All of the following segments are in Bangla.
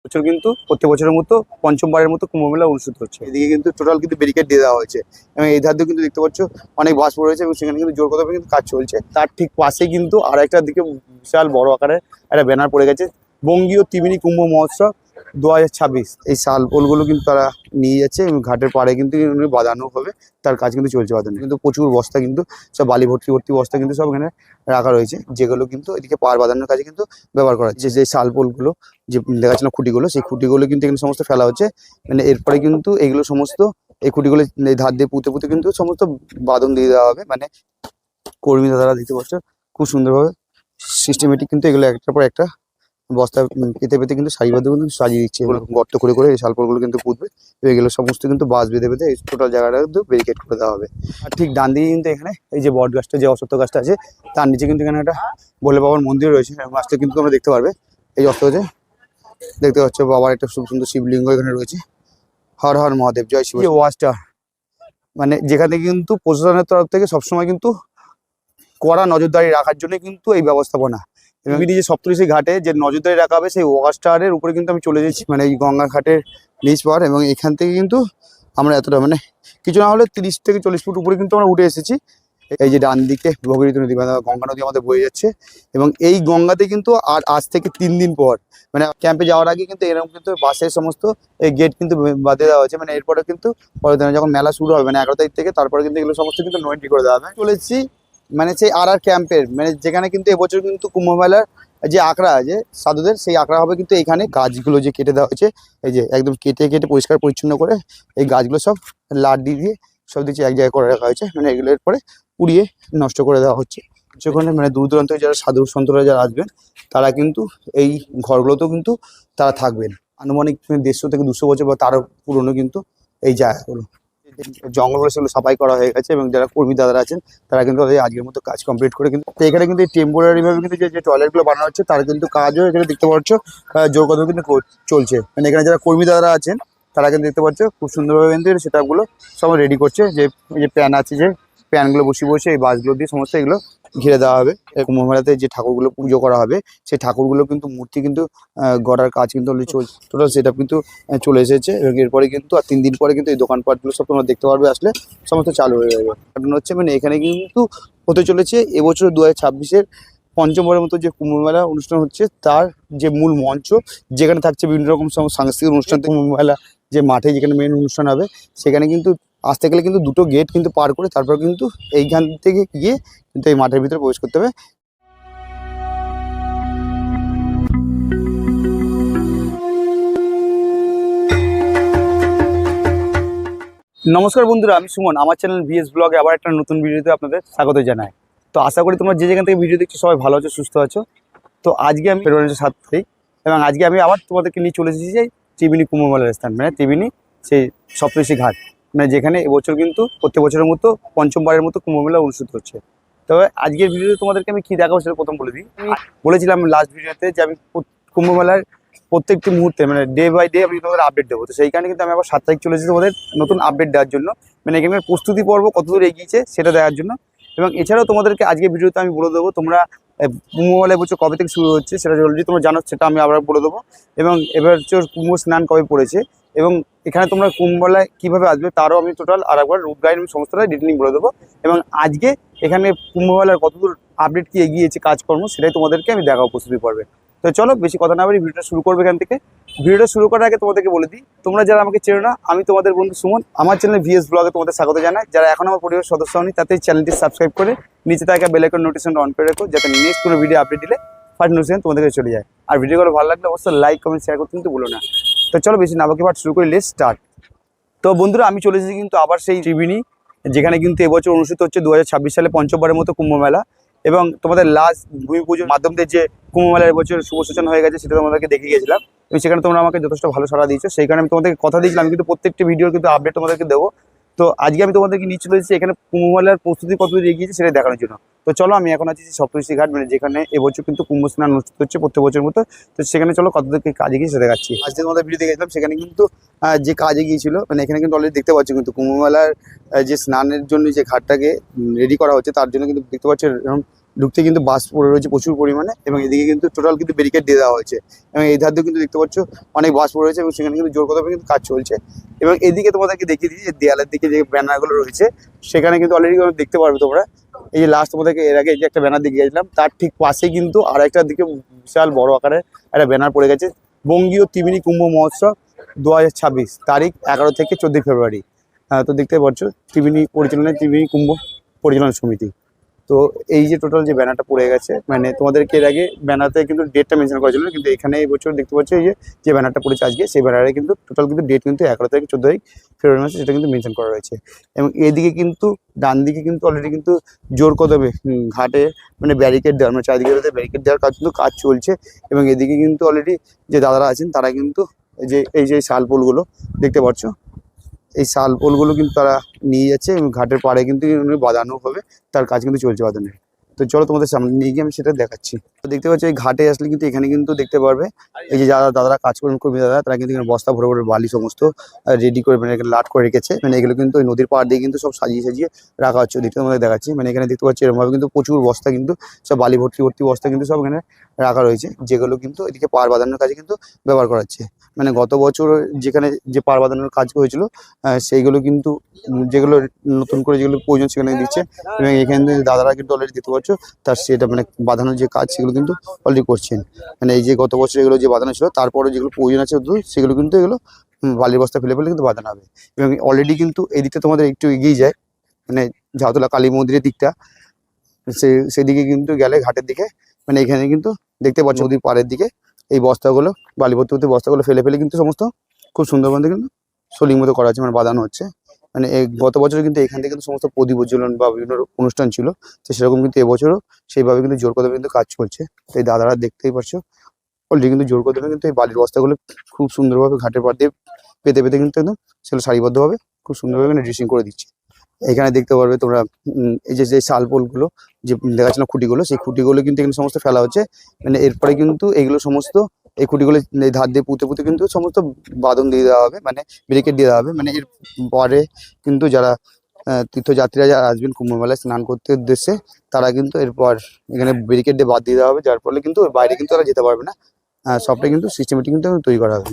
বছর কিন্তু প্রত্যেক বছরের মতো পঞ্চমবারের মতো কুম্ভ মেলা অনুষ্ঠিত হচ্ছে। এদিকে কিন্তু টোটাল কিন্তু ব্যারিকেড দিয়ে দেওয়া হয়েছে এবং এই ধার দিয়ে কিন্তু দেখতে পাচ্ছ অনেক বাস পড়ে রয়েছে এবং সেখানে কিন্তু জোর কদমে কিন্তু কাজ চলছে। তার ঠিক পাশে কিন্তু আর একটা দিকে বিশাল বড় আকারে একটা ব্যানার পড়ে গেছে, বঙ্গীয় ত্রিবেণী কুম্ভ মহোৎসব 2026। এই শাল পোলগুলো কিন্তু তারা নিয়ে যাচ্ছে এবং ঘাটের পাড়ে কিন্তু বাঁধানো হবে, তার কাজ কিন্তু চলছে বাঁধানো। কিন্তু প্রচুর বস্তা কিন্তু সব বালি ভর্তি ভর্তি বস্তা কিন্তু সব এখানে রাখা রয়েছে, যেগুলো কিন্তু এদিকে পাড় বাঁধানোর কাজে কিন্তু ব্যবহার করা হচ্ছে। যে শাল পোলগুলো যে দেখাচ্ছে না খুঁটিগুলো, সেই খুঁটিগুলো কিন্তু এখানে সমস্ত ফেলা হচ্ছে। মানে এরপরে কিন্তু এগুলো সমস্ত এই খুঁটিগুলো এই ধার দিয়ে পুঁতে পুঁতে কিন্তু সমস্ত বাঁধন দিয়ে দেওয়া হবে। মানে কর্মী দাদারা দেখতে পাচ্ছ খুব সুন্দরভাবে সিস্টেমেটিক কিন্তু এগুলো একটার পর একটা বস্তা পেতে পেতে কিন্তু সারিবদ্ধ কিন্তু সাজিয়ে দিচ্ছে। এগুলো গর্ত করে করে এই শালপলগুলো কিন্তু পুঁতবে, এগুলো সমস্ত কিন্তু বাঁশ বেঁধে বেঁধে এই টোটাল জায়গাটা কিন্তু ব্যারিকেড করে দেওয়া হবে। আর ঠিক ডান দিকে কিন্তু এখানে এই যে বট গাছটা, যে অশ্বত্থ গাছটা আছে, তার নিচে কিন্তু এখানে একটা ভোলে বাবার মন্দির রয়েছে। গাছটা কিন্তু তোমরা দেখতে পারবে, এই অস্ত গাছে দেখতে পাচ্ছ বাবার একটা খুব সুন্দর শিবলিঙ্গ এখানে রয়েছে। হর হর মহাদেব, জয় শিব। ওয়াচটা মানে যেখানে কিন্তু প্রশাসনের তরফ থেকে সবসময় কিন্তু কড়া নজরদারি রাখার জন্য কিন্তু এই ব্যবস্থাপনা। এবং যে সপ্তঋষি ঘাটে যে নজরদারি রাখা হবে সেই ওয়াচ টাওয়ারের উপরে কিন্তু আমি চলে যাচ্ছি, মানে এই গঙ্গা ঘাটের নিচ পার। এবং এখান থেকে কিন্তু আমরা এতটা মানে কিছু না হলে 30 থেকে 40 ফুট উপরে কিন্তু আমরা উঠে এসেছি। এই যে ডান দিকে ভগীরথী নদী, মানে গঙ্গা নদী আমাদের বয়ে যাচ্ছে। এবং এই গঙ্গাতে কিন্তু আর আজ থেকে 3 দিন পর মানে ক্যাম্পে যাওয়ার আগে কিন্তু এরকম কিন্তু বাসের সমস্ত এই গেট কিন্তু বাঁধে দেওয়া হয়েছে। মানে এরপরে কিন্তু পরের দিনে যখন মেলা শুরু হবে মানে 11 তারিখ থেকে, তারপরে কিন্তু এগুলো সমস্ত কিন্তু নো এন্ট্রি করে দেওয়া হবে। চলেছি মানে সেই আর ক্যাম্পের মানে যেখানে কিন্তু এবছর কিন্তু কুম্ভ মেলার যে আখড়া আছে সাধুদের, সেই আখড়া হবে কিন্তু এখানে। গাছগুলো যে কেটে দেওয়া হয়েছে, এই যে একদম কেটে কেটে পরিষ্কার পরিচ্ছন্ন করে এই গাছগুলো সব লাড্ডি দিয়ে সব দিচ্ছি এক জায়গায় করে রাখা হয়েছে। মানে এগুলোর পরে পুড়িয়ে নষ্ট করে দেওয়া হচ্ছে। যেখানে মানে দূর দূরান্ত যারা সাধু সন্তরা যারা আসবেন তারা কিন্তু এই ঘরগুলোতেও কিন্তু তারা থাকবেন। আনুমানিক 150 থেকে 200 বছর বা তারও পুরনো কিন্তু এই জায়গাগুলো। জঙ্গলগুলো সেগুলো সাফাই করা হয়ে গেছে এবং যারা কর্মী দাদারা আছেন তারা কিন্তু আজকের মতো কাজ কমপ্লিট করে কিন্তু এখানে কিন্তু টেম্পোরারি ভাবে কিন্তু যে টয়লেটগুলো বানানো হচ্ছে তার কিন্তু কাজও এখানে দেখতে পাচ্ছ জোর কদমে কিন্তু চলছে। মানে এখানে যারা কর্মী দাদারা আছেন তারা কিন্তু দেখতে পাচ্ছ খুব সুন্দরভাবে কিন্তু সেটআপগুলো সব রেডি করছে। যে এই যে প্যান আছে, যে প্যানগুলো বসিয়ে বসে এই বাসগুলো দিয়ে সমস্ত এগুলো ঘিরে দেওয়া হবে। কুম্ভ মেলাতে যে ঠাকুরগুলো পুজো করা হবে সেই ঠাকুরগুলো কিন্তু মূর্তি কিন্তু গড়ার কাজ কিন্তু অলরেডি চলছে, টোটাল সেটআপ কিন্তু চলে এসেছে। এবং এরপরে কিন্তু আর 3 দিন পরে কিন্তু এই দোকানপাটগুলো সব তোমরা দেখতে পারবে, আসলে সমস্ত চালু হয়ে যাবে। কারণ হচ্ছে মানে এখানে কিন্তু হতে চলেছে এবছর 2026-এর পঞ্চমবারের মতো যে কুম্ভ মেলা অনুষ্ঠান হচ্ছে তার যে মূল মঞ্চ, যেখানে থাকছে বিভিন্ন রকম সাংস্কৃতিক অনুষ্ঠান। কুম্ভ মেলা যে মাঠে যেখানে মেন অনুষ্ঠান হবে সেখানে কিন্তু আসতে গেলে কিন্তু 2টো গেট কিন্তু পার করে তারপর কিন্তু এইখান থেকে গিয়ে কিন্তু এই মাঠের ভিতরে প্রবেশ করতে হবে। নমস্কার বন্ধুরা, আমি সুমন। আমার চ্যানেল ভিএস ব্লগে আবার একটা নতুন ভিডিওতে আপনাদের স্বাগত জানাই। তো আশা করি তোমরা যে যেখান থেকে ভিডিও দেখছো সবাই ভালো আছো, সুস্থ আছো। তো আজকে আমি ফেব্রুয়ারি 7 তারিখ এবং আজকে আমি আবার তোমাদেরকে নিয়ে চলে এসেছি যে ত্রিবেণী কুম্ভ মেলার স্থান, মানে ত্রিবেণী সেই সপ্তঋষি ঘাট, মানে যেখানে এবছর কিন্তু প্রত্যেক বছরের মতো পঞ্চমবারের মতো কুম্ভ মেলা অনুষ্ঠিত হচ্ছে। তবে আজকের ভিডিওতে তোমাদেরকে আমি কী দেখাবো সেটা প্রথম বলে দিই। আমি বলেছিলাম লাস্ট ভিডিওতে যে আমি কুম্ভ মেলার প্রত্যেকটি মুহূর্তে মানে ডে বাই ডে আমি তোমাদের আপডেট দেবো। তো সেইখানে কিন্তু আমি আবার 7 তারিখ চলে এসেছি তোমাদের নতুন আপডেট দেওয়ার জন্য, মানে এখানে প্রস্তুতি পর্ব কতদূর এগিয়েছে সেটা দেওয়ার জন্য। এবং এছাড়াও তোমাদেরকে আজকে ভিডিওতে আমি বলে দেবো তোমরা কুম্ভ মেলা এবছর কবে থেকে শুরু হচ্ছে সেটা অলরেডি তোমরা জানো, সেটা আমি আবার বলে দেবো। এবং এবার কুম্ভ স্নান কবে পড়েছে এবং এখানে তোমরা কুম্ভ মেলায় কীভাবে আসবে তারও আমি টোটাল আর একবার রুট গাইড আমি সমস্তটা ডিটেলিং বলে দেবো। এবং আজকে এখানে কুম্ভ মেলার কতদূর আপডেট কি এগিয়েছে কাজকর্ম সেটাই তোমাদেরকে আমি দেখাবো প্রস্তুতি পর্বে। তো চলো বেশি কথা না বলি ভিডিওটা শুরু করবে এখান থেকে। ভিডিওটা শুরু করার আগে তোমাদেরকে বলে দিই, তোমরা যারা আমাকে চেনো না, আমি তোমাদের বন্ধু সুমন। আমার চ্যানেল ভিএস ব্লগে তোমাদের স্বাগত জানাই। যারা এখন আমার পরিবারের সদস্য হয়নি তাতে চ্যানেলটি সাবস্ক্রাইব করে নিচে থাকা বেল আইকন নোটিফিকেশন অন করে রাখো, যাতে নেক্সট কোনো ভিডিও আপডেট দিলে ফার্স্ট নোটিফিকেশন তোমাদের কাছে চলে যায়। আর ভিডিওগুলো ভালো লাগলে অবশ্যই লাইক কমেন্ট শেয়ার করতে কিন্তু ভুলো না। তো চলো বেশি না বাকি পাঠ শুরু করে লেটস স্টার্ট। তো বন্ধুরা আমি চলে এসেছি কিন্তু আবার সেই ত্রিবেণী, যেখানে কিন্তু এবছর অনুষ্ঠিত হচ্ছে 2026 সালে পঞ্চমবারের মতো কুম্ভ মেলা। এবং তোমাদের লাস্ট ভূমি পুজোর মাধ্যমে যে কুম্ভ মেলার এবছর শুভ সূচনা হয়ে গেছে সেটা তোমাদেরকে দেখে গিয়েছিলাম এবং সেখানে তোমরা আমাকে যথেষ্ট ভালো সাড়া দিয়েছো। সেই কারণে আমি তোমাদেরকে কথা দিয়েছিলাম আমি কিন্তু প্রত্যেকটি ভিডিওর কিন্তু আপডেট তোমাদেরকে দেবো। তো আজকে আমি তোমাদেরকে নিয়ে চলে এসেছি এখানে কুম্ভ মেলার প্রস্তুতি কতদূর এগিয়েছে সেটা দেখানোর জন্য। তো চলো আমি এখন আছি সপ্তঋষি ঘাট, মানে যেখানে এবছর কিন্তু কুম্ভ স্নান অনুষ্ঠিত হচ্ছে প্রত্যেক বছরের মতো। তো সেখানে চলো কতদূর কাজ এগিয়ে সেটা দেখাচ্ছি। আজকে তোমাদের ভিডিও দেখেছিলাম সেখানে কিন্তু যে কাজ এগিয়েছিল, মানে এখানে কিন্তু অলরেডি দেখতে পাচ্ছি কিন্তু কুম্ভ মেলার যে স্নানের জন্য যে ঘাটটাকে রেডি করা হচ্ছে তার জন্য কিন্তু দেখতে পাচ্ছি এরকম ঢুকতে কিন্তু বাস পড়ে রয়েছে প্রচুর পরিমাণে, এবং এদিকে কিন্তু টোটাল কিন্তু ব্যারিকেড দিয়ে দেওয়া হয়েছে। এবং এই ধার দিয়ে কিন্তু দেখতে পাচ্ছ অনেক বাস পড়ে রয়েছে, এবং সেখানে কিন্তু জোর কদমে কিন্তু কাজ চলছে। এবং এদিকে তোমাদেরকে দেখিয়ে দিই যে দেয়ালের দিকে যে ব্যানারগুলো রয়েছে সেখানে কিন্তু অলরেডি দেখতে পারবে তোমরা। এই যে লাস্ট তোমাদেরকে এর আগে যে একটা ব্যানার দিকে গেছিলাম তার ঠিক পাশে কিন্তু আর একটা দিকে বিশাল বড় আকারে একটা ব্যানার পড়ে গেছে, বঙ্গীয় ত্রিবেণী কুম্ভ মহোৎসব 2026, তারিখ 11 থেকে 14 ফেব্রুয়ারি। তো দেখতে পাচ্ছ ত্রিবেণী পরিচালনায় ত্রিবেণী কুম্ভ পরিচালনা সমিতি। তো এই যে টোটাল যে ব্যানারটা পড়ে গেছে, মানে তোমাদেরকে এর আগে ব্যানারতে কিন্তু ডেটটা মেনশন করা ছিল, কিন্তু এখানে এই বছর দেখতে পাচ্ছ এই যে ব্যানারটা পড়েছে আজকে, সেই ব্যানারে কিন্তু টোটাল কিন্তু ডেট কিন্তু 11 থেকে 14 ফেব্রুয়ারি মাসে সেটা কিন্তু মেনশন করা রয়েছে। এবং এদিকে কিন্তু ডান দিকে কিন্তু অলরেডি কিন্তু জোর কদমে ঘাটে মানে ব্যারিকেড দেওয়ার, মানে চারিদিকে ব্যারিকেড দেওয়ার কাজ কিন্তু কাজ চলছে। এবং এদিকে কিন্তু অলরেডি যে দাদারা আছেন তারা কিন্তু এই যে শাল পোলগুলো দেখতে পাচ্ছ, এই শাল পোলগুলো কিন্তু তারা নিয়ে যাচ্ছে এবং ঘাটের পাড়ে কিন্তু বাঁধানো হবে, তার কাজ কিন্তু চলছে বাঁধানোর। তো চলো তোমাদের সামনে নিয়ে গিয়ে আমি সেটা দেখাচ্ছি। তো দেখতে পাচ্ছি এই ঘাটে আসলে কিন্তু এখানে কিন্তু দেখতে পারবে এই যে যারা দাদারা কাজ করেন কর্মী দাদা, তারা কিন্তু এখানে বস্তা ভরে ভরে বালি সমস্ত রেডি করে মানে এখানে লাট করে রেখেছে। মানে এগুলো কিন্তু ওই নদীর পাড় দিয়ে কিন্তু সব সাজিয়ে সাজিয়ে রাখা হচ্ছে। ওদিকে তোমাদের দেখাচ্ছি, মানে এখানে দেখতে পাচ্ছি এরকমভাবে কিন্তু প্রচুর বস্তা কিন্তু সব বালি ভর্তি ভর্তি বস্তা কিন্তু সব এখানে রাখা রয়েছে, যেগুলো কিন্তু এদিকে পাড় বাঁধানোর কাজে কিন্তু ব্যবহার করা হচ্ছে। মানে গত বছর যেখানে যে পাড় বাঁধানোর কাজ হয়েছিল সেইগুলো কিন্তু যেগুলো নতুন করে যেগুলো প্রয়োজন সেখানে দিচ্ছে। এবং এখানে দাদারা কিন্তু অলরেডি দেখতে পাচ্ছ তার সেটা মানে বাঁধানোর যে কাজ সেগুলো কিন্তু অলরেডি করছেন। মানে এই যে গত বছর এগুলো যে বাঁধানো ছিল, তারপরে যেগুলো প্রয়োজন আছে সেগুলো কিন্তু এগুলো বালির বস্তা ফেলে ফেলে কিন্তু বাঁধানো হবে। এবং অলরেডি কিন্তু এই দিকটা তোমাদের একটু এগিয়ে যায়, মানে ঝাউতলা কালী মন্দিরের দিকটা, সেদিকে কিন্তু গেলে ঘাটের দিকে, মানে এখানে কিন্তু দেখতে পাচ্ছ নদীর পাড়ের দিকে এই বস্তাগুলো বালি ভর্তি ভর্তি বস্তাগুলো ফেলে ফেলে কিন্তু সমস্ত খুব সুন্দরভাবে কিন্তু সোলিং মতো করা হচ্ছে, মানে বাঁধানো হচ্ছে। মানে এই গত বছর কিন্তু এখান থেকে কিন্তু সমস্ত প্রদীপ উজ্জ্বলন বা বিভিন্ন অনুষ্ঠান ছিল, তো সেরকম কিন্তু এবছরও সেইভাবে কিন্তু জোর কদমে কিন্তু কাজ চলছে। তো এই দাদারা দেখতেই পাচ্ছ অলরেডি কিন্তু জোর কদমে কিন্তু এই বালির বস্তাগুলো খুব সুন্দরভাবে ঘাটের পাড় দিয়ে পেতে পেতে কিন্তু একদম সেগুলো সারিবদ্ধভাবে খুব সুন্দরভাবে ড্রেসিং করে দিচ্ছে। এখানে দেখতে পারবে তোমরা এই যে শাল পোলগুলো যে দেখাচ্ছিলাম খুঁটিগুলো, সেই খুঁটিগুলো কিন্তু এখানে সমস্ত ফেলা হচ্ছে। মানে এরপরে কিন্তু এগুলো সমস্ত এই খুঁটিগুলো এই ধার দিয়ে পুঁতে পুঁতে কিন্তু সমস্ত বাঁধন দিয়ে দেওয়া হবে, মানে ব্যারিকেড দিয়ে দেওয়া হবে। মানে এর পরে কিন্তু যারা তীর্থযাত্রীরা যারা আসবেন কুম্ভ মেলায় স্নান করতে উদ্দেশ্যে, তারা কিন্তু এরপর এখানে ব্যারিকেড দিয়ে বাদ দিয়ে দেওয়া হবে, যার ফলে কিন্তু বাইরে কিন্তু তারা যেতে পারবে না। সবটাই কিন্তু সিস্টেমেটিক কিন্তু তৈরি করা হবে।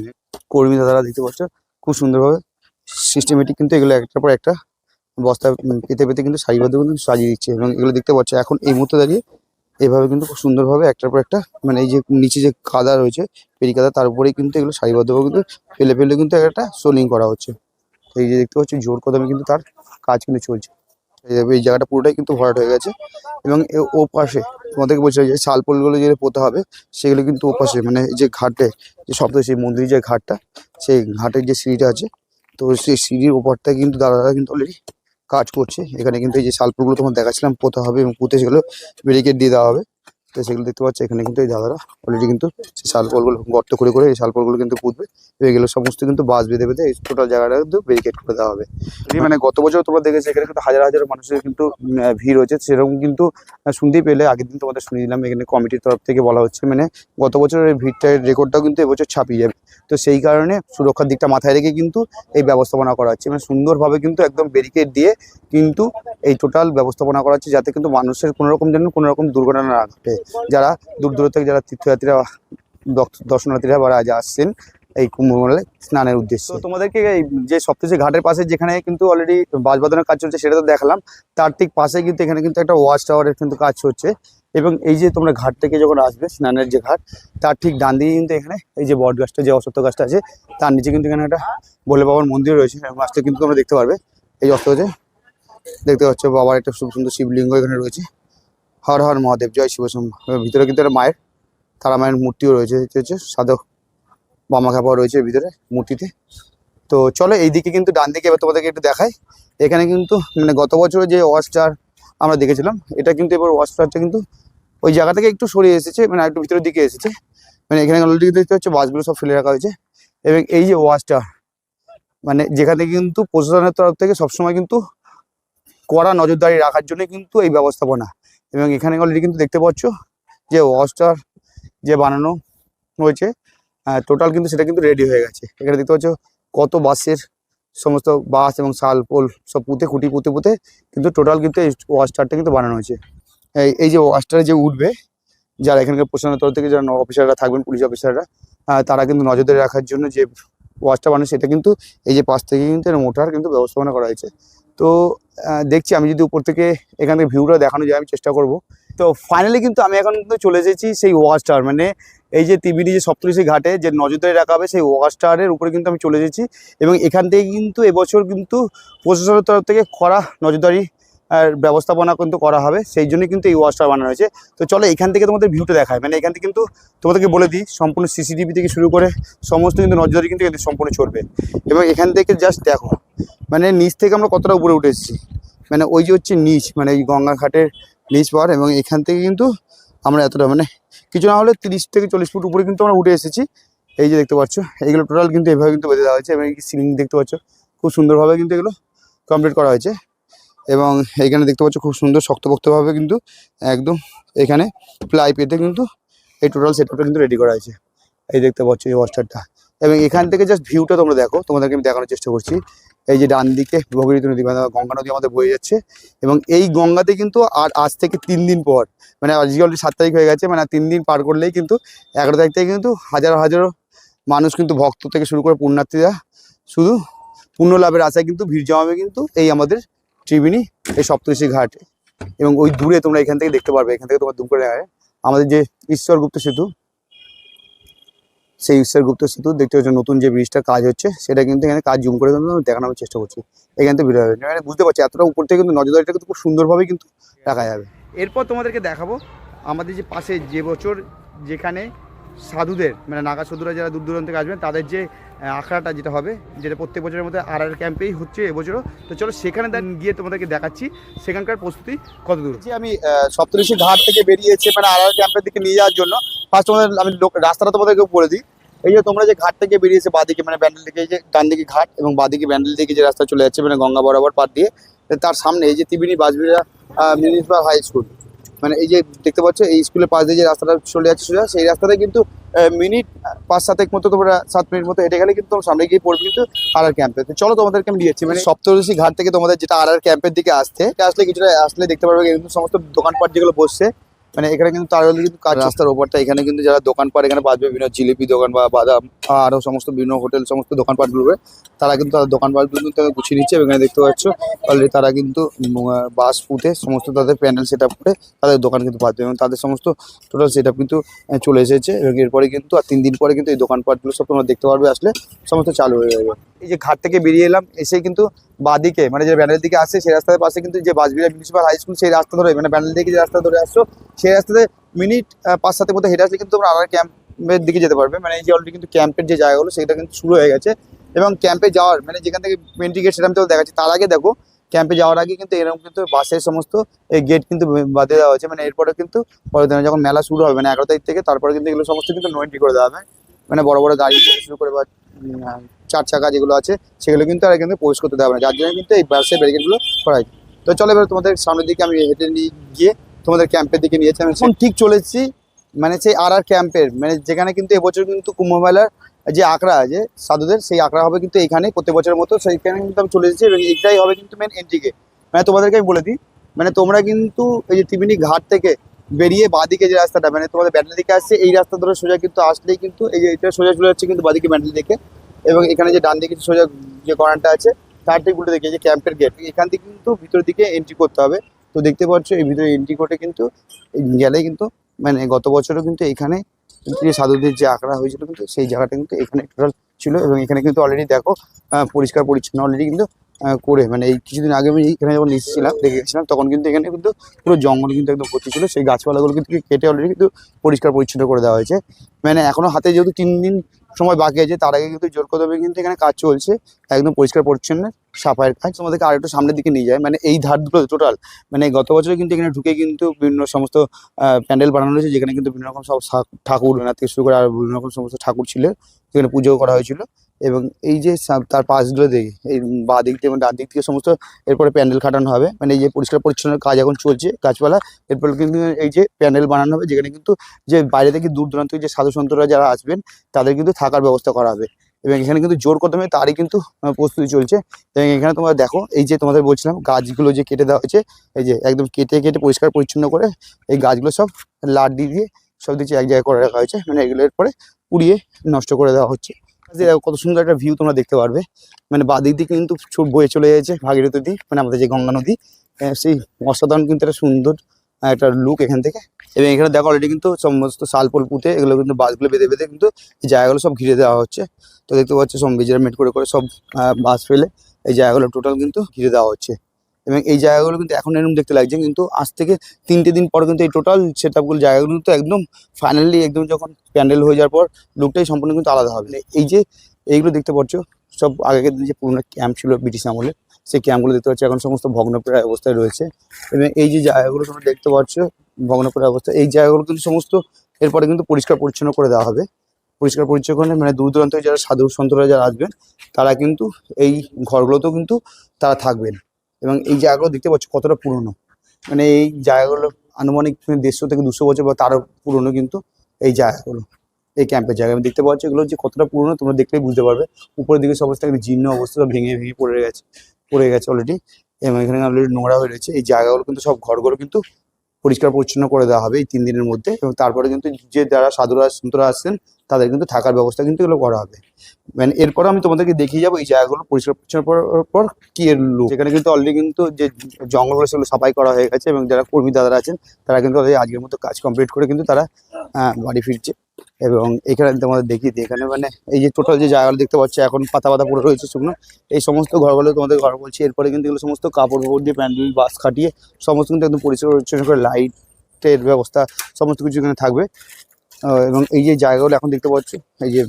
কর্মী দাদারা দেখতে পাচ্ছ খুব সুন্দরভাবে সিস্টেমেটিক কিন্তু এগুলো একটার পর একটা বস্তা পেতে পেতে কিন্তু সারিবদ্ধ কিন্তু সাজিয়ে দিচ্ছে। এবং এগুলো দেখতে পাচ্ছ এখন এই মুহূর্তে দাঁড়িয়ে এইভাবে কিন্তু খুব সুন্দরভাবে একটার পর একটা, মানে এই যে নিচে যে কাদা রয়েছে পেরি কাদা, তার উপরেই কিন্তু এগুলো সারিবদ্ধভাবে কিন্তু ফেলে ফেলে কিন্তু একটা সোলিং করা হচ্ছে। তো এই যে দেখতে পাচ্ছি জোর কদমে কিন্তু তার কাজ কিন্তু চলছে। এই জায়গাটা পুরোটাই কিন্তু ভরাট হয়ে গেছে। এবং ও পাশে তোমাদেরকে বলছে যে শাল পোলগুলো যে পোতা হবে সেগুলো কিন্তু ও পাশে, মানে যে ঘাটে যে সপ্তশী মন্দির যে ঘাটটা, সেই ঘাটের যে সিঁড়িটা আছে, তো সেই সিঁড়ির ওপরটা কিন্তু দাদারা কিন্তু অলরেডি কাজ করছে। এখানে কিন্তু এই যে শালপুরগুলো তোমার দেখাচ্ছিলাম পোতা হবে, এবং পুঁতে সেগুলো ব্যারিকেড দিয়ে দেওয়া হবে। তো সেগুলো দেখতে পাচ্ছি এখানে কিন্তু এই দাদারা অলরেডি কিন্তু সেই শালপলগুলো গর্ত করে করে এই শালপলগুলো কিন্তু পুঁতবে। এগুলো সমস্ত কিন্তু বাঁশ বেঁধে বেঁধে এই টোটাল জায়গাটা কিন্তু ব্যারিকেড করে দেওয়া হবে। মানে গত বছর তোমরা দেখেছো এখানে কিন্তু হাজার হাজার মানুষের কিন্তু ভিড় হয়েছে, সেরকম কিন্তু শুনতেই পেলে আগের দিন তোমাদের শুনিয়ে দিলাম। এখানে কমিটির তরফ থেকে বলা হচ্ছে মানে গত বছরের ভিড়টার রেকর্ডটাও কিন্তু এবছর ছাপিয়ে যাবে। তো সেই কারণে সুরক্ষার দিকটা মাথায় রেখে কিন্তু এই ব্যবস্থাপনা করা হচ্ছে, মানে সুন্দরভাবে কিন্তু একদম ব্যারিকেড দিয়ে কিন্তু এই টোটাল ব্যবস্থাপনা করা হচ্ছে, যাতে কিন্তু মানুষের কোনোরকম যেন কোনোরকম দুর্ঘটনা না ঘটে। যারা দূর দূর থেকে যারা তীর্থযাত্রীরা দর্শনার্থীরা বা রাজা আসছেন এই কুম্ভ মেলায় স্নানের উদ্দেশ্যে। তো তোমাদেরকে এই যে সপ্তশী ঘাটের পাশে যেখানে কিন্তু অলরেডি বাঁশ বাঁধানোর কাজ চলছে সেটা তো দেখালাম, তার ঠিক পাশে কিন্তু এখানে কিন্তু একটা ওয়াচ টাওয়ারের কিন্তু কাজ হচ্ছে। এবং এই যে তোমরা ঘাট থেকে যখন আসবে স্নানের যে ঘাট, তার ঠিক ডান দিকে কিন্তু এখানে এই যে বট গাছটা যে অশ্বত্থ গাছটা আছে, তার নিচে কিন্তু এখানে একটা ভোলে বাবার মন্দির রয়েছে। গাছটা কিন্তু তোমরা দেখতে পারবে এই অস্ত হচ্ছে দেখতে পাচ্ছ, বাবার একটা খুব সুন্দর শিবলিঙ্গ এখানে রয়েছে। হর হর মহাদেব, জয় শিবশম্ভ। ভিতরে কিন্তু একটা মায়ের তারা মায়ের মূর্তিও রয়েছে, হচ্ছে সাধক বামা খাপা রয়েছে ভিতরে মূর্তিতে। তো চলো এইদিকে কিন্তু ডান দিকে এবার তোমাদেরকে একটু দেখাই। এখানে কিন্তু মানে গত বছরে যে ওয়াচটার আমরা দেখেছিলাম, এটা কিন্তু এবার ওয়াচটারটা কিন্তু ওই জায়গা থেকে একটু সরিয়ে এসেছে, মানে একটু ভিতরের দিকে এসেছে। মানে এখানে অলরেডি দেখতে হচ্ছে বাসগুলো সব ফেলে রাখা হয়েছে। এবং এই যে ওয়াচটা, মানে যেখানে কিন্তু প্রশাসনের তরফ থেকে সবসময় কিন্তু কড়া নজরদারি রাখার জন্য কিন্তু এই ব্যবস্থাপনা। এবং এখানে অলরেডি কিন্তু দেখতে পাচ্ছ যে ওয়াচটার যে বানানো হয়েছে টোটাল কিন্তু সেটা কিন্তু রেডি হয়ে গেছে। এখানে দেখতে পাচ্ছ কত বাঁশের সমস্ত বাঁশ এবং শাল পোল সব পুঁতে খুঁটি পুঁতে পুঁতে কিন্তু টোটাল কিন্তু এই ওয়াচ টারটা কিন্তু বানানো হয়েছে। এই যে ওয়াচটারে যে উঠবে, যারা এখানকার প্রশাসনের তরফ থেকে যারা অফিসাররা থাকবেন, পুলিশ অফিসাররা, তারা কিন্তু নজরদারি রাখার জন্য যে ওয়াচটা বানানো, সেটা কিন্তু এই যে পাশ থেকে কিন্তু এর মোটার কিন্তু ব্যবস্থাপনা করা হয়েছে। তো দেখছি আমি যদি উপর থেকে এখান থেকে ভিউটা দেখানো যায় আমি চেষ্টা করব। তো ফাইনালি কিন্তু আমি এখন কিন্তু চলে এসেছি সেই ওয়াচটার, মানে এই যে ত্রিবেণী যে সপ্তর্ষি ঘাটে যে নজরদারি রাখা হবে সেই ওয়াচটারের উপরে কিন্তু আমি চলে এসেছি। এবং এখান থেকে কিন্তু এবছর কিন্তু প্রশাসনের তরফ থেকে কড়া নজরদারি আর ব্যবস্থাপনা কিন্তু করা হবে, সেই জন্যই কিন্তু এই ওয়াচটার বানানো হয়েছে। তো চলো এখান থেকে তোমাদের ভিউটা দেখায়, মানে এখান থেকে কিন্তু তোমাদেরকে বলে দিই সম্পূর্ণ সিসিটিভি থেকে শুরু করে সমস্ত কিন্তু নজরদারি কিন্তু সম্পূর্ণ চলবে। এবং এখান থেকে জাস্ট দেখো, মানে নিচ থেকে আমরা কতটা উপরে উঠে এসেছি, মানে ওই যে হচ্ছে নিচ, মানে এই গঙ্গা ঘাটের নিচ পার। এবং এখান থেকে কিন্তু আমরা এতটা মানে কিছু না হলে 30 থেকে 40 ফুট উপরে কিন্তু আমরা উঠে এসেছি। এই যে দেখতে পাচ্ছ এইগুলো টোটাল কিন্তু এভাবে কিন্তু বেঁধে দেওয়া হয়েছে। এবং এই সিলিং দেখতে পাচ্ছ খুব সুন্দরভাবে কিন্তু এগুলো কমপ্লিট করা হয়েছে। এবং এইখানে দেখতে পাচ্ছ খুব সুন্দর শক্তপোক্তভাবে কিন্তু একদম এখানে প্লাই পেতে কিন্তু এই টোটাল সেটআপটা কিন্তু রেডি করা হয়েছে। এই দেখতে পাচ্ছ এই ওয়াস্টারটা। এবং এখান থেকে জাস্ট ভিউটা তোমরা দেখো, তোমাদেরকে আমি দেখানোর চেষ্টা করছি। এই যে ডান দিকে ভগীরথী নদী, মানে গঙ্গা নদী আমাদের বয়ে যাচ্ছে। এবং এই গঙ্গাতে কিন্তু আর আজ থেকে 3 দিন পর, মানে আজকে অলরেডি 7 তারিখ হয়ে গেছে, মানে 3 দিন পার করলেই কিন্তু 11 তারিখ থেকে কিন্তু হাজারো হাজারো মানুষ কিন্তু ভক্ত থেকে শুরু করে পুণ্যার্থীরা শুধু পুণ্য লাভের আশায় কিন্তু ভিড় জমাবে কিন্তু এই আমাদের ত্রিবেণী এই সপ্তর্ষি ঘাটে। এবং ওই দূরে তোমরা এখান থেকে দেখতে পারবে, এখান থেকে তোমার দুম করে আমাদের যে ঈশ্বরগুপ্ত সেতু, সেই ঈশ্বরগুপ্ত সেতু দেখতে পাচ্ছ নতুন যে ব্রিজটা কাজ হচ্ছে, সেটা কিন্তু এখানে কাজ জুম করে দেখানোর চেষ্টা করছি। এখান থেকে ভিড় হবে, মানে বুঝতে পারছি এতটা উপর থেকে কিন্তু নজরদারিটা কিন্তু খুব সুন্দরভাবে কিন্তু রাখা যাবে। এরপর তোমাদেরকে দেখাবো আমাদের যে পাশে যে বছর যেখানে সাধুদের, মানে নাগা সাধুরা যারা দূর দূরান্ত থেকে আসবেন তাদের যে আখড়াটা যেটা হবে, যেটা প্রত্যেক বছরের মধ্যে আর ক্যাম্পেই হচ্ছে এবছরও। তো চলো সেখানে গিয়ে তোমাদেরকে দেখাচ্ছি সেখানকার প্রস্তুতি কত দূর। আমি সপ্তর্ষি ঘাট থেকে বেরিয়েছে মানে আর ক্যাম্পের দিকে নিয়ে যাওয়ার জন্য ফার্স্ট তোমাদের আমি রাস্তাটা তোমাদেরকে বলে দিই। এই যে তোমরা যে ঘাট থেকে বেরিয়েছে বাঁদিকে, মানে ব্যান্ডেল দিকে, এই যে ডান দিকে ঘাট এবং বাঁদিকে ব্যান্ডেল দিকে যে রাস্তা চলে যাচ্ছে মানে গঙ্গা বরাবর পার দিয়ে, তার সামনে এই যে ত্রিবেণী বাসবিড়া মিউনিসিপাল হাই স্কুল, মানে এই যে দেখতে পাচ্ছ এই স্কুলের পাশ দিয়ে যে রাস্তাটা চলে যাচ্ছে সোজা, সেই রাস্তাটা কিন্তু মিনিট 5-7 মতো, তোমরা 7 মিনিট মতো হেঁটে গেলে কিন্তু তোমার সামনে গিয়ে পড়বে কিন্তু আর ক্যাম্পে। তো চলো তোমাদেরকে আমি নিয়েছি মানে সপ্তর্ষি ঘাট থেকে তোমাদের যেটা আর ক্যাম্পের দিকে আসলে কিছুটা আসলে দেখতে পারবে কিন্তু সমস্ত দোকানপাট যেগুলো বসছে, মানে এখানে কিন্তু তার কিন্তু কাজ রাস্তার ওপরটা, এখানে কিন্তু যারা দোকানপাট এখানে বাজবে বিভিন্ন জিলিপি দোকান বা বাদাম আরও সমস্ত বিভিন্ন হোটেল সমস্ত দোকানপাটগুলো, তারা কিন্তু তাদের দোকানপাটগুলো কিন্তু গুছিয়ে নিচ্ছে। এবং এখানে দেখতে পাচ্ছ অলরেডি তারা কিন্তু বাস পুঁতে সমস্ত তাদের প্যান্ডেল সেট আপ করে তাদের দোকান কিন্তু বাঁধবে এবং তাদের সমস্ত টোটাল সেট আপ কিন্তু চলে এসেছে। এবং এরপরে কিন্তু আর 3 দিন পরে কিন্তু এই দোকানপাটগুলো সব তোমরা দেখতে পারবে, আসলে সমস্ত চালু হয়ে যাবে। এই যে ঘাট থেকে বেরিয়ে এলাম, এসে কিন্তু বাঁদিকে মানে যে ব্যান্ডেল দিকে আসছে সেই রাস্তার পাশে কিন্তু যে বাসবিড়া মিউনিসিপাল হাই স্কুল, সেই রাস্তা ধরে মানে ব্যান্ডেল দিকে যে রাস্তা ধরে আসছো সেই রাস্তাতে মিনিট 5-7 মতো হেঁটে আসলে কিন্তু তোমরা আবার ক্যাম্পের দিকে যেতে পারবে। মানে এই যে অলরেডি কিন্তু ক্যাম্পের যে জায়গাগুলো সেটা কিন্তু শুরু হয়ে গেছে। এবং ক্যাম্পে যাওয়ার মানে যেখান থেকে এন্ট্রি গেট সেটা আমি তো দেখাচ্ছি, তার আগে দেখো ক্যাম্পে যাওয়ার আগে কিন্তু এরকম কিন্তু বাসের সমস্ত এই গেট কিন্তু বাঁধে দেওয়া হয়েছে। মানে এরপরে কিন্তু পরের দিনে যখন মেলা শুরু হবে মানে 11 তারিখ থেকে, তারপরে কিন্তু এগুলো সমস্ত কিন্তু নো এন্ট্রি করে দেওয়া হবে। মানে বড় বড় গাড়ি থেকে শুরু করে বা 4 চাকা যেগুলো আছে সেগুলো কিন্তু আর কিন্তু প্রবেশ করতে দেওয়া হবে না, যার জন্য কিন্তু এই বাসের ব্যারিকেডগুলো করা হয়। তো চলো এবার তোমাদের সামনের দিকে আমি হেঁটে নিয়ে গিয়ে তোমাদের ক্যাম্পের দিকে নিয়েছি। আমি এখন ঠিক চলে এসেছি মানে সেই আর ক্যাম্পের, মানে যেখানে কিন্তু এবছর কিন্তু কুম্ভ মেলার যে আখড়া আছে সাধুদের, সেই আখড়া হবে কিন্তু এখানে প্রত্যেক বছরের মতো, সেইখানে কিন্তু আমি চলে এসেছি। এবং এইটাই হবে কিন্তু মেন এন্ট্রি গেট। মানে তোমাদেরকে আমি বলে দিই, মানে তোমরা কিন্তু এই যে ত্রিবেণী ঘাট থেকে বেরিয়ে বাঁদিকে যে রাস্তাটা মানে তোমাদের ব্যান্ডেল দিকে আসছে, এই রাস্তা ধরে সোজা কিন্তু আসলেই কিন্তু এই যে এটা সোজা চলে যাচ্ছে কিন্তু বাঁদিকে ব্যান্ডেল দিকে। এবং এখানে যে ডান দিকে সোজা যে কর্নারটা আছে তার ঠিক উল্টো দিকে যে ক্যাম্পের গেট, এখান থেকে কিন্তু ভিতরের দিকে এন্ট্রি করতে হবে। তো দেখতে পাচ্ছ এই ভিতরে এন্ট্রি করতে কিন্তু গেলে কিন্তু মানে গত বছরও কিন্তু এখানে যে সাধুদের যে আখড়া হয়েছিল কিন্তু সেই জায়গাটা কিন্তু এখানে টোটাল ছিল। এবং এখানে কিন্তু অলরেডি দেখো পরিষ্কার পরিচ্ছন্ন অলরেডি কিন্তু করে, মানে এই কিছুদিন আগে আমি এখানে যখন এসেছিলাম দেখে গেছিলাম তখন কিন্তু এখানে কিন্তু পুরো জঙ্গল কিন্তু একদম ভর্তি ছিল, সেই গাছপালাগুলো কিন্তু কেটে অলরেডি কিন্তু পরিষ্কার পরিচ্ছন্ন করে দেওয়া হয়েছে। মানে এখনো হাতে যেহেতু 3 দিন সময় বাকি আছে, তার আগে কিন্তু জোর কদমে কিন্তু এখানে কাজ চলছে একদম পরিষ্কার পরিচ্ছন্ন সাফাইয়ের কাজ। তোমাদেরকে আর একটু সামনের দিকে নিয়ে যায়, মানে এই ধার দুটো টোটাল মানে গত বছরে কিন্তু এখানে ঢুকে কিন্তু বিভিন্ন সমস্ত প্যান্ডেল বানানো হয়েছে, যেখানে কিন্তু বিভিন্ন রকম সব ঠাকুর থেকে শুরু করে আর বিভিন্ন রকম সমস্ত ঠাকুর ছিল, সেখানে পুজো করা হয়েছিল। এবং এই যে তার পাশগুলো দেখে এই বাঁ দিক থেকে এবং ডান দিক থেকে সমস্ত এরপরে প্যান্ডেল খাটানো হবে। মানে এই যে পরিষ্কার পরিচ্ছন্ন কাজ এখন চলছে গাছপালা, এরপরে কিন্তু এই যে প্যান্ডেল বানানো হবে, যেখানে কিন্তু যে বাইরে থেকে দূর দূরান্ত যে সাধু সন্তরা যারা আসবেন তাদের কিন্তু থাকার ব্যবস্থা করা হবে। এবং এখানে কিন্তু জোর কদমে তারই কিন্তু প্রস্তুতি চলছে। এবং এখানে তোমরা দেখো এই যে তোমাদের বলছিলাম গাছগুলো যে কেটে দেওয়া হয়েছে, এই যে একদম কেটে কেটে পরিষ্কার পরিচ্ছন্ন করে এই গাছগুলো সব লাড্ডি দিয়ে সব দিচ্ছে এক জায়গায় করে রাখা হয়েছে, মানে এগুলো এরপরে পুড়িয়ে নষ্ট করে দেওয়া হচ্ছে। দেখো কত সুন্দর একটা ভিউ তোমরা দেখতে পারবে, মানে বাদিক দিকে কিন্তু বয়ে চলে যাচ্ছে ভাগীরথী নদী, মানে আমাদের যে গঙ্গা নদী। সেই অসাধারণ কিন্তু একটা সুন্দর একটা লুক এখান থেকে। এবং এখানে দেখো অলরেডি কিন্তু সমস্ত শালপল পুঁতে এগুলো কিন্তু বাঁশগুলো বেঁধে বেঁধে কিন্তু এই জায়গাগুলো সব ঘিরে দেওয়া হচ্ছে। তো দেখতে পাচ্ছ সব মেজারমেন্ট করে করে সব বাঁশ ফেলে এই জায়গাগুলো টোটাল কিন্তু ঘিরে দেওয়া হচ্ছে। এবং এই জায়গাগুলো কিন্তু এখন এরকম দেখতে লাগছে, কিন্তু আজ থেকে 3টে দিন পর কিন্তু এই টোটাল সেট আপগুলো জায়গাগুলো কিন্তু একদম ফাইনালি একদম যখন প্যান্ডেল হয়ে যাওয়ার পর লুকটাই সম্পূর্ণ কিন্তু আলাদা হবে। এই যে এইগুলো দেখতে পাচ্ছ সব আগেকার দিন যে পুরোনো ক্যাম্প ছিল ব্রিটিশ আমলে, সেই ক্যাম্পগুলো দেখতে পাচ্ছ এখন সমস্ত ভগ্নপ্রায় অবস্থায় রয়েছে। এবং এই যে জায়গাগুলো তোমরা দেখতে পাচ্ছ ভগ্নপ্রায় অবস্থা, এই জায়গাগুলো কিন্তু সমস্ত এরপরে কিন্তু পরিষ্কার পরিচ্ছন্ন করে দেওয়া হবে। পরিষ্কার পরিচ্ছন্ন করে মানে দূর দূরান্ত থেকে যারা সাধু সন্তরা যারা আসবেন তারা কিন্তু এই ঘরগুলোতেও কিন্তু তারা থাকবেন। এবং এই জায়গাগুলো দেখতে পাচ্ছ কতটা পুরনো, মানে এই জায়গাগুলো আনুমানিক 150 থেকে 200 বছর বা তারও পুরনো কিন্তু এই জায়গাগুলো, এই ক্যাম্পের জায়গা। আমি দেখতে পাচ্ছি এগুলো যে কতটা পুরনো তোমরা দেখলেই বুঝতে পারবে। উপরের দিকে সমস্ত একটা জীর্ণ অবস্থা, ভেঙে ভেঙে পড়ে গেছে অলরেডি। এবং এখানে অলরেডি নোংরা হয়ে রয়েছে। এই জায়গাগুলো কিন্তু সব ঘরগুলো কিন্তু পরিষ্কার পরিচ্ছন্ন করে দেওয়া হবে এই 3 দিনের মধ্যে। এবং তারপরে কিন্তু যে যারা সাধুরা সন্তরা আসছেন তাদের কিন্তু থাকার ব্যবস্থা কিন্তু এগুলো করা হবে। মানে এরপর আমি তোমাদেরকে দেখিয়ে যাবো এই জায়গাগুলো পরিষ্কার পরিচ্ছন্ন করার পর কি এর লুক। সেখানে কিন্তু অলরেডি কিন্তু যে জঙ্গলগুলো সেগুলো সাফাই করা হয়ে গেছে, এবং যারা কর্মী দাদারা আছেন তারা কিন্তু অলরেডি আজকের মতো কাজ কমপ্লিট করে কিন্তু তারা বাড়ি ফিরছে। এবং এখানে তোমাদের দেখিয়ে দিই, এখানে মানে এই যে টোটাল যে জায়গাগুলো দেখতে পাচ্ছ এখন পাতা পাতা পড়ে রয়েছে শুকনো, এই সমস্ত ঘরগুলো তোমাদের ঘর বলছি। এরপরে কিন্তু এগুলো সমস্ত কাপড় ফাপড় দিয়ে প্যান্ডেল বাস খাটিয়ে সমস্ত কিন্তু একদম পরিষ্কার পরিচ্ছন্ন করে লাইটের ব্যবস্থা সমস্ত কিছু এখানে থাকবে। এবং এই যে জায়গাগুলো এখন দেখতে পাচ্ছ এই যে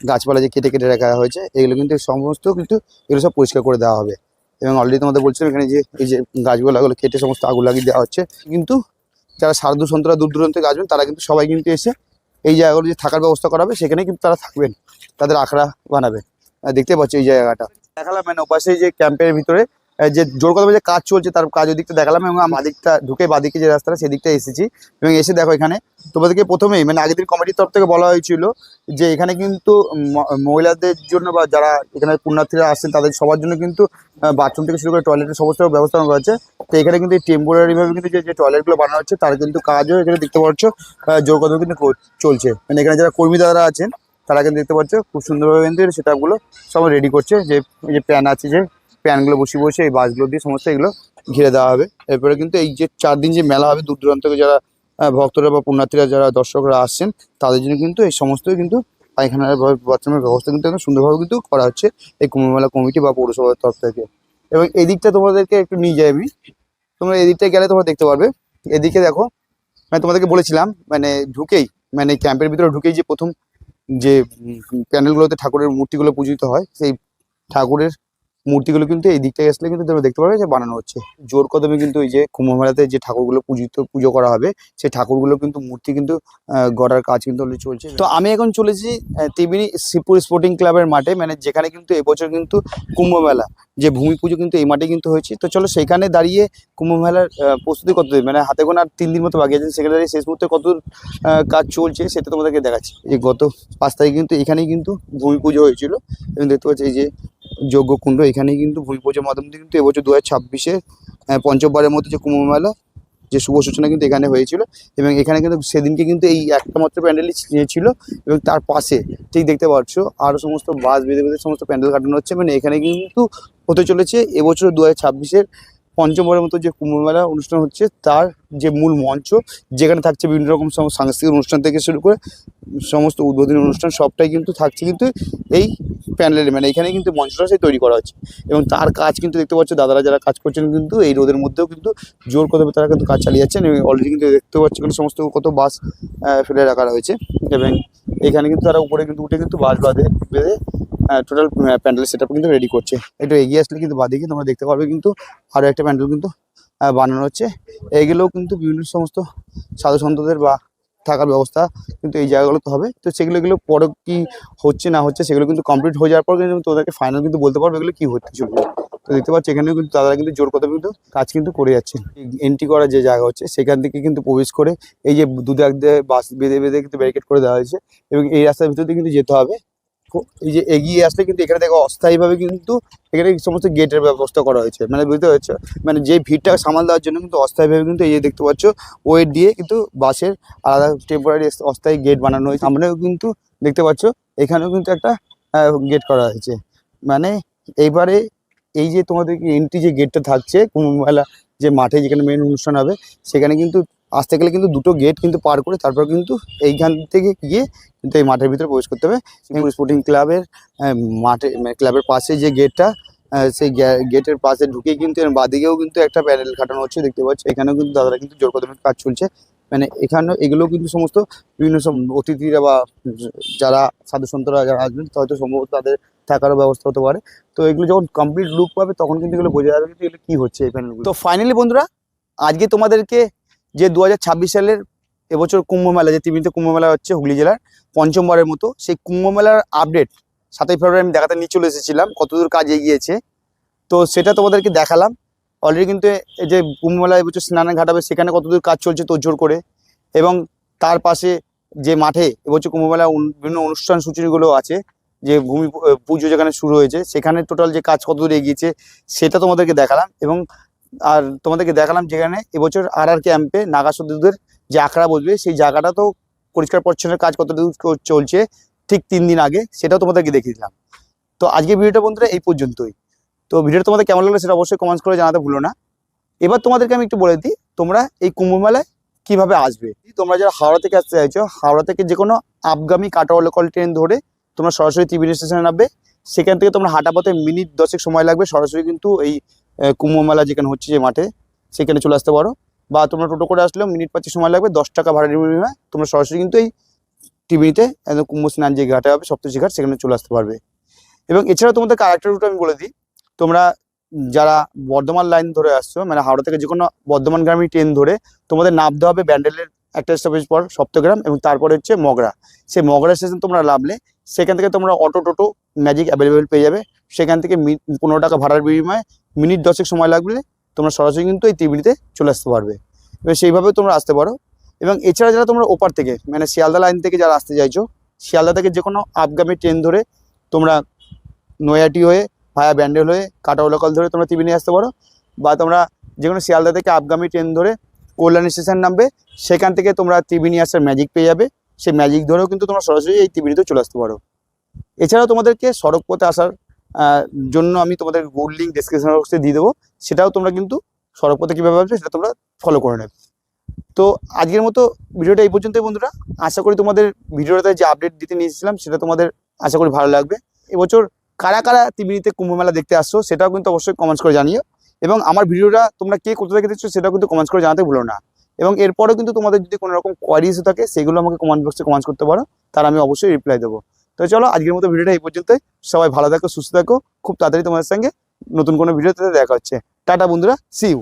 গাছপালা যে কেটে কেটে রাখা হয়েছে এগুলো কিন্তু সমস্ত কিন্তু এগুলো সব পরিষ্কার করে দেওয়া হবে। এবং অলরেডি তোমাদের বলছিলাম এখানে যে এই যে গাছগুলো কেটে সমস্ত আগুন লাগিয়ে দেওয়া হচ্ছে। কিন্তু যারা সাধু সন্তরা দূর দূরান্ত থেকে আসবেন তারা কিন্তু সবাই কিন্তু এসে এই জায়গাগুলো যে থাকার ব্যবস্থা করা হবে সেখানে কিন্তু তারা থাকবেন, তাদের আখড়া বানাবে। দেখতে পাচ্ছ এই জায়গাটা দেখালাম, মানে ওপাশে যে ক্যাম্পের ভিতরে যে জোর কথা যে কাজ চলছে তার কাজ ওদিকটা দেখালাম। এবং বাদিকটা ঢুকে বাদিকে যে রাস্তাটা সেদিকটা এসেছি। এবং এসে দেখো এখানে তোমাদেরকে প্রথমেই মানে আগের দিন কমিটির তরফ থেকে বলা হয়েছিল যে এখানে কিন্তু মহিলাদের জন্য বা যারা এখানে পুণ্যার্থীরা আসছেন তাদের সবার জন্য কিন্তু বাথরুম থেকে শুরু করে টয়লেটের সমস্ত ব্যবস্থা করা হচ্ছে। তো এখানে কিন্তু টেম্পোরারি ভাবে কিন্তু যে টয়লেটগুলো বানানো হচ্ছে তার কিন্তু কাজও এখানে দেখতে পাচ্ছ জোর কথা কিন্তু চলছে। মানে এখানে যারা কর্মী দাদারা আছেন তারা কিন্তু দেখতে পাচ্ছ খুব সুন্দরভাবে কিন্তু সেট আপগুলো সব রেডি করছে। যে এই যে প্যান আছে, যে প্যানগুলো বসিয়ে বসে এই বাসগুলো দিয়ে সমস্ত এগুলো ঘিরে দেওয়া হবে। এরপরে কিন্তু এই যে 4 দিন যে মেলা হবে দূর দূরান্ত থেকে যারা ভক্তরা বা পুণ্যার্থীরা যারা দর্শকরা আসছেন তাদের জন্য কিন্তু এই সমস্ত কিন্তু পায়খানার বাথরুমের ব্যবস্থা কিন্তু একদম সুন্দরভাবে কিন্তু করা হচ্ছে এই কুম্ভমেলা কমিটি বা পৌরসভার তরফ থেকে। এবং এই দিকটা তোমাদেরকে একটু নিয়ে যাই আমি, তোমরা এই দিকটায় গেলে তোমরা দেখতে পারবে। এদিকে দেখো মানে তোমাদেরকে বলেছিলাম মানে ঢুকেই মানে ক্যাম্পের ভিতরে ঢুকেই যে প্রথম যে প্যান্ডেলগুলোতে ঠাকুরের মূর্তিগুলো পূজিত হয় সেই ঠাকুরের মূর্তিগুলো কিন্তু এই দিকটায় আসলে কিন্তু তোমরা দেখতে পারবে যে বানানো হচ্ছে। জোর কদমে কিন্তু এই যে কুম্ভ মেলাতে যে ঠাকুরগুলো পুজো করা হবে সেই ঠাকুরগুলো কিন্তু মূর্তি কিন্তু গড়ার কাজ কিন্তু অলরেডি চলছে। তো আমি এখন চলেছি ত্রিবেণী শিবপুর স্পোর্টিং ক্লাবের মাঠে, মানে যেখানে কিন্তু এবছর কিন্তু কুম্ভ মেলা যে ভূমি পুজো কিন্তু এই মাঠে কিন্তু হয়েছে। তো চলো সেখানে দাঁড়িয়ে কুম্ভ মেলার প্রস্তুতি কতদিন মানে হাতে গোনা আর 3 দিন মতো বাকি আছে, সেখানে দাঁড়িয়ে শেষ মুহূর্তে কত কাজ চলছে সেটা তোমাদেরকে দেখাচ্ছি। এই গত 5 তারিখ কিন্তু এখানেই কিন্তু ভূমি পুজো হয়েছিল। এবং দেখতে পাচ্ছি এই যে যজ্ঞকুণ্ড, এখানেই কিন্তু ভূমি পুজোর মাধ্যমে কিন্তু এবছর 2026-এ পঞ্চমবারের মতো যে কুম্ভ মেলা যে শুভ সূচনা কিন্তু এখানে হয়েছিল। এবং এখানে কিন্তু সেদিনকে কিন্তু এই একটা মাত্র প্যান্ডেলই ছিল। এবং তার পাশে ঠিক দেখতে পাচ্ছ আরও সমস্ত বাস বেঁধে বেঁধে সমস্ত প্যান্ডেল কাটানো হচ্ছে। মানে এখানে কিন্তু হতে চলেছে এবছর 2026-এর পঞ্চমবারের মতো যে কুম্ভমেলা অনুষ্ঠান হচ্ছে তার যে মূল মঞ্চ, যেখানে থাকছে বিভিন্ন রকম সাংস্কৃতিক অনুষ্ঠান থেকে শুরু করে সমস্ত উদ্বোধনী অনুষ্ঠান সবটাই কিন্তু থাকছে কিন্তু এই প্যান্ডেলে, মানে এখানে কিন্তু মঞ্চটা সেই তৈরি করা হচ্ছে। এবং তার কাজ কিন্তু দেখতে পাচ্ছ দাদারা যারা কাজ করছেন কিন্তু এই রোদের মধ্যেও কিন্তু জোর কদমে তারা কিন্তু কাজ চালিয়ে যাচ্ছেন। এবং অলরেডি কিন্তু দেখতে পাচ্ছ কিন্তু সমস্ত কত বাস ফেলে রাখা রয়েছে। এবং এখানে কিন্তু তারা উপরে কিন্তু উঠে কিন্তু বাস বেঁধে টোটাল প্যান্ডেল সেট আপ কিন্তু রেডি করছে। একটু এগিয়ে আসলে কিন্তু বাদিকে তোমরা দেখতে পারবে কিন্তু আরও একটা প্যান্ডেল কিন্তু বানানো হচ্ছে। এইগুলোও কিন্তু বিভিন্ন সমস্ত সাধু সন্তদের বা থাকার ব্যবস্থা কিন্তু এই জায়গাগুলোতে হবে। তো সেগুলো পরে কি হচ্ছে না হচ্ছে সেগুলো কিন্তু কমপ্লিট হয়ে যাওয়ার পর কিন্তু তোদেরকে ফাইনাল কিন্তু বলতে পারবে এগুলো কি হচ্ছে চলবে। তো দেখতে পাচ্ছি এখানেও কিন্তু তারা কিন্তু জোর কথা কিন্তু কাজ কিন্তু করে যাচ্ছে। এন্ট্রি করার যে জায়গা হচ্ছে সেখান থেকে কিন্তু প্রবেশ করে এই যে দুদিক দিয়ে বাস বেঁধে বেঁধে কিন্তু ব্যারিকেড করে দেওয়া হয়েছে। এবং এই রাস্তার ভিতর দিয়ে কিন্তু যেতে হবে। এই যে এগিয়ে আসলে কিন্তু এখানে দেখো অস্থায়ীভাবে কিন্তু এখানে সমস্ত গেটের ব্যবস্থা করা হয়েছে, মানে বুঝতে পারছো, মানে যে ভিড়টা সামাল দেওয়ার জন্য কিন্তু অস্থায়ীভাবে কিন্তু এই যে দেখতে পাচ্ছ ওয়েট দিয়ে কিন্তু বাসের আলাদা টেম্পোরারি অস্থায়ী গেট বানানো হয়েছে। সামনেও কিন্তু দেখতে পাচ্ছ এখানেও কিন্তু একটা গেট করা হয়েছে। মানে এইবারে এই যে তোমাদেরকে এন্ট্রি যে গেটটা থাকছে কুম্ভ মেলা যে মাঠে যেখানে মেন অনুষ্ঠান হবে, সেখানে কিন্তু আসতে গেলে কিন্তু দুটো গেট কিন্তু পার করে তারপর কিন্তু এইখান থেকে গিয়ে কিন্তু এই মাঠের ভিতরে প্রবেশ করতে হবে। স্পোর্টিং ক্লাবের মাঠে ক্লাবের পাশে যে গেটটা, সেই গেটের পাশে ঢুকে কিন্তু এর বাদিকেও কিন্তু একটা প্যানেল খাটানো হচ্ছে দেখতে পাচ্ছ। এখানেও কিন্তু দাদারা কিন্তু জোর কদমে কাজ চলছে। মানে এখানেও এগুলো কিন্তু সমস্ত বিভিন্ন সব অতিথিরা বা যারা সাধু সন্তরা যারা আসবেন হয়তো সম্ভবত তাদের থাকারও ব্যবস্থা হতে পারে। তো এগুলো যখন কমপ্লিট লুক পাবে তখন কিন্তু এগুলো বোঝা যাবে যে এগুলো কী হচ্ছে এই প্যানেলগুলো। তো ফাইনালি বন্ধুরা, আজকে তোমাদেরকে যে 2026 সালের এবছর কুম্ভ মেলা, যে ত্রিবেণীতে কুম্ভ মেলা হচ্ছে হুগলি জেলার পঞ্চমবারের মতো, সেই কুম্ভ মেলার আপডেট 7ই ফেব্রুয়ারি আমি দেখাতে নিয়ে চলে এসেছিলাম কতদূর কাজ এগিয়েছে। তো সেটা তোমাদেরকে দেখালাম। অলরেডি কিন্তু এই যে কুম্ভ মেলা এবছর স্নানে ঘাট হবে সেখানে কতদূর কাজ চলছে তোড়জোড় করে, এবং তার পাশে যে মাঠে এবছর কুম্ভ মেলা বিভিন্ন অনুষ্ঠান সূচিগুলো আছে, যে ভূমি পুজো যেখানে শুরু হয়েছে সেখানে টোটাল যে কাজ কতদূর এগিয়েছে সেটা তোমাদেরকে দেখালাম। এবং আর তোমাদেরকে দেখালাম যেখানে এবছর আর ক্যাম্পে নাগা সদস্যদের যে আখড়া বসবে সেই জায়গাটা তো পরিষ্কার পরিচ্ছন্নের কাজ কতদূর চলছে ঠিক 3 দিন আগে, সেটাও তোমাদেরকে দেখিয়ে দিলাম। তো আজকে ভিডিওটা বন্ধুরা এই পর্যন্তই। তো ভিডিওটা তোমাদের কেমন লাগলো সেটা অবশ্যই কমেন্টস করে জানাতে ভুলো না। এবার তোমাদেরকে আমি একটু বলে দিই তোমরা এই কুম্ভ মেলায় কীভাবে আসবে। তোমরা যারা হাওড়া থেকে আসতে চাইছো, হাওড়া থেকে যে কোনো আপগামী কাটোয়া লোকাল ট্রেন ধরে তোমরা সরাসরি ত্রিবেণী স্টেশনে নামবে। সেখান থেকে তোমরা হাঁটা পথে মিনিট 10 সময় লাগবে, সরাসরি কিন্তু এই কুম্ভ মেলা যেখানে হচ্ছে যে মাঠে সেখানে চলে আসতে পারো। বা তোমরা টোটো করে আসলেও মিনিট 5 সময় লাগবে, 10 টাকা ভাড়া বিনিময়ে তোমরা সরাসরি কিন্তু এই ত্রিবেণীতে একদম কুম্ভ স্নান যে ঘাটে হবে সপ্তর্ষি ঘাট সেখানে চলে আসতে পারবে। এবং এছাড়াও তোমাদের আরেকটা রুট আমি বলে দিই, তোমরা যারা বর্ধমান লাইন ধরে আসছো, মানে হাওড়া থেকে যে কোনো বর্ধমানগামী ট্রেন ধরে তোমাদের নামতে হবে ব্যান্ডেলের একটা স্টপেজ পর সপ্তগ্রাম, এবং তারপরে হচ্ছে মগরা। সেই মগরা স্টেশন তোমরা নামলে সেখান থেকে তোমরা অটো টোটো ম্যাজিক অ্যাভেলেবেল পেয়ে যাবে। সেখান থেকে 15 টাকা ভাড়ার বিনিময়ে মিনিট 10 সময় লাগলে তোমরা সরাসরি কিন্তু এই ত্রিবেণীতে চলে আসতে পারবে। এবার সেইভাবে তোমরা আসতে পারো। এবং এছাড়া যারা তোমরা ওপার থেকে মানে শিয়ালদা লাইন থেকে যারা আসতে চাইছো, শিয়ালদা থেকে যে কোনো আপগামী ট্রেন ধরে তোমরা নৈহাটি হয়ে ভায়া ব্যান্ডেল হয়ে কাটোয়া লোকাল ধরে তোমরা ত্রিবেণী আসতে পারো। বা তোমরা যে কোনো শিয়ালদা থেকে আপগামী ট্রেন ধরে কল্যাণী স্টেশন নামবে, সেখান থেকে তোমরা ত্রিবেণী আসার ম্যাজিক পেয়ে যাবে। সেই ম্যাজিক ধরেও কিন্তু তোমরা সরাসরি এই ত্রিবেণীতে চলে আসতে পারো। এছাড়াও তোমাদেরকে সড়ক পথে আসার জন্য আমি তোমাদের গুগল লিঙ্ক ডেসক্রিপশন বক্সে দিয়ে দেবো, সেটাও তোমরা কিন্তু সড়ক পথে কীভাবে আসবে সেটা তোমরা ফলো করে নেবে। তো আজকের মতো ভিডিওটা এই পর্যন্তই বন্ধুরা। আশা করি তোমাদের ভিডিওটাতে যে আপডেট দিতে নিয়েছিলাম সেটা তোমাদের আশা করি ভালো লাগবে। এবছর কারা কারা ত্রিবেণীতে কুম্ভ মেলা দেখতে আসছো সেটাও কিন্তু অবশ্যই কমেন্টস করে জানিও। এবং আমার ভিডিওটা তোমরা কে কোথা থেকে দেখছো সেটাও কিন্তু কমেন্টস করে জানাতে ভুলো না। এবং এরপরেও কিন্তু তোমাদের যদি কোনো রকম কোয়ারিজ থাকে সেগুলো আমাকে কমেন্ট বক্সে কমেন্টস করতে পারো, তার আমি অবশ্যই রিপ্লাই দেবো। তো চলো আজকের মতো ভিডিওটা এই পর্যন্তই। সবাই ভালো থাকো, সুস্থ থাকো। খুব তাড়াতাড়ি তোমাদের সঙ্গে নতুন কোনো ভিডিওতে দেখা হচ্ছে। টাটা বন্ধুরা, সি ইউ।